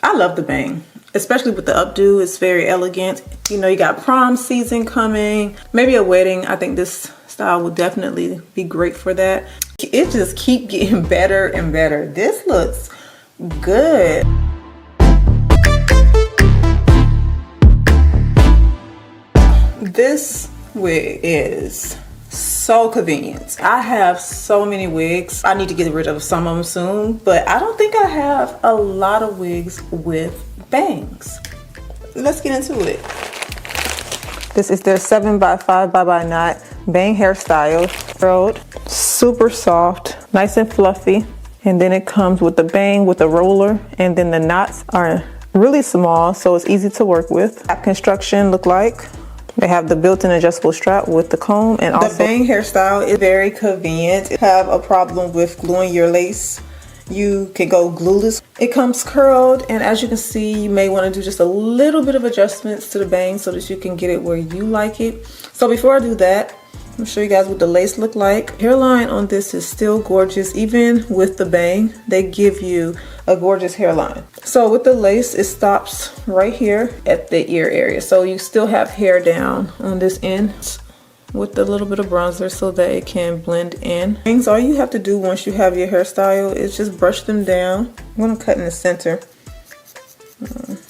I love the bang, especially with the updo. It's very elegant. You know, you got prom season coming, maybe a wedding. I think this style will definitely be great for that. It just keeps getting better and better. This looks good. This wig is so convenient. I have so many wigs. I need to get rid of some of them soon, but I don't think I have a lot of wigs with bangs. Let's get into it. This is their 7x5 bye-bye knot bang hairstyle. Curled, super soft, nice and fluffy. And then it comes with the bang with a roller, and then the knots are really small, so it's easy to work with. That construction look like. They have the built-in adjustable strap with the comb, and also the bang hairstyle is very convenient. If you have a problem with gluing your lace, you can go glueless. It comes curled, and as you can see, you may want to do just a little bit of adjustments to the bang so that you can get it where you like it. So before I do that, I'm gonna show you guys what the lace look like. Hairline on this is still gorgeous. Even with the bang, they give you a gorgeous hairline. So with the lace, it stops right here at the ear area. So you still have hair down on this end with a little bit of bronzer so that it can blend in. Bangs, all you have to do once you have your hairstyle is just brush them down. I'm gonna cut in the center,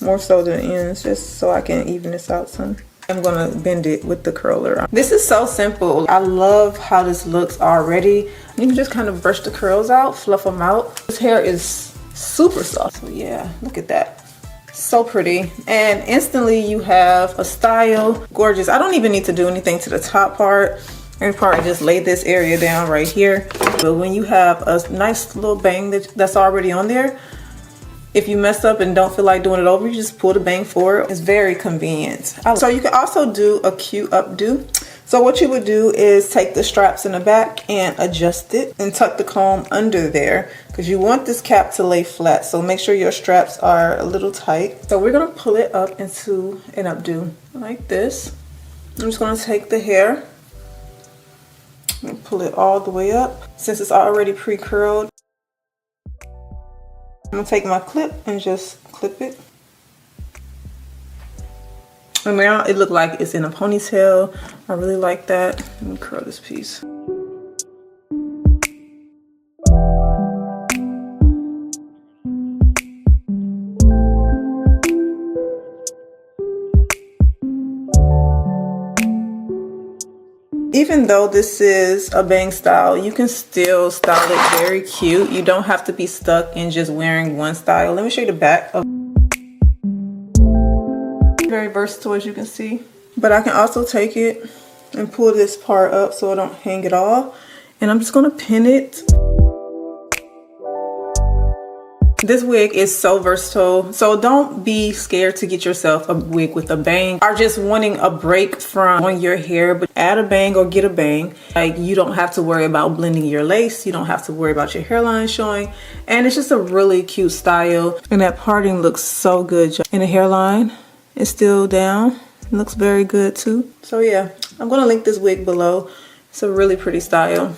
more so than the ends, just so I can even this out some. I'm gonna bend it with the curler. This is so simple. I love how this looks already. You can just kind of brush the curls out, fluff them out. This hair is super soft. So yeah, look at that. So pretty. And instantly you have a style. Gorgeous. I don't even need to do anything to the top part. I probably just lay this area down right here. But when you have a nice little bang that's already on there, if you mess up and don't feel like doing it over, you just pull the bang forward. It's very convenient. So you can also do a cute updo. So what you would do is take the straps in the back and adjust it and tuck the comb under there, because you want this cap to lay flat. So make sure your straps are a little tight. So we're gonna pull it up into an updo like this. I'm just gonna take the hair and pull it all the way up. Since it's already pre-curled, I'm gonna take my clip and just clip it. And now it looked like it's in a ponytail. I really like that. Let me curl this piece. Even though this is a bang style, you can still style it very cute. You don't have to be stuck in just wearing one style. Let me show you the back of. Very versatile, as you can see. But I can also take it and pull this part up so I don't hang it all. And I'm just gonna pin it. This wig is so versatile, so don't be scared to get yourself a wig with a bang, or just wanting a break from on your hair, but add a bang or get a bang. Like, you don't have to worry about blending your lace, you don't have to worry about your hairline showing, and it's just a really cute style. And that parting looks so good. And the hairline is still down, it looks very good too. So yeah, I'm gonna link this wig below. It's a really pretty style.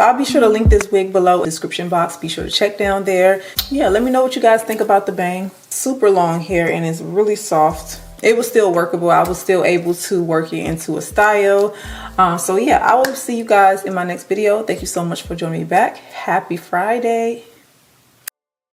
I'll be sure to link this wig below in the description box. Be sure to check down there. Yeah, let me know what you guys think about the bang. Super long hair and it's really soft. It was still workable. I was still able to work it into a style. So yeah, I will see you guys in my next video. Thank you so much for joining me back. Happy Friday.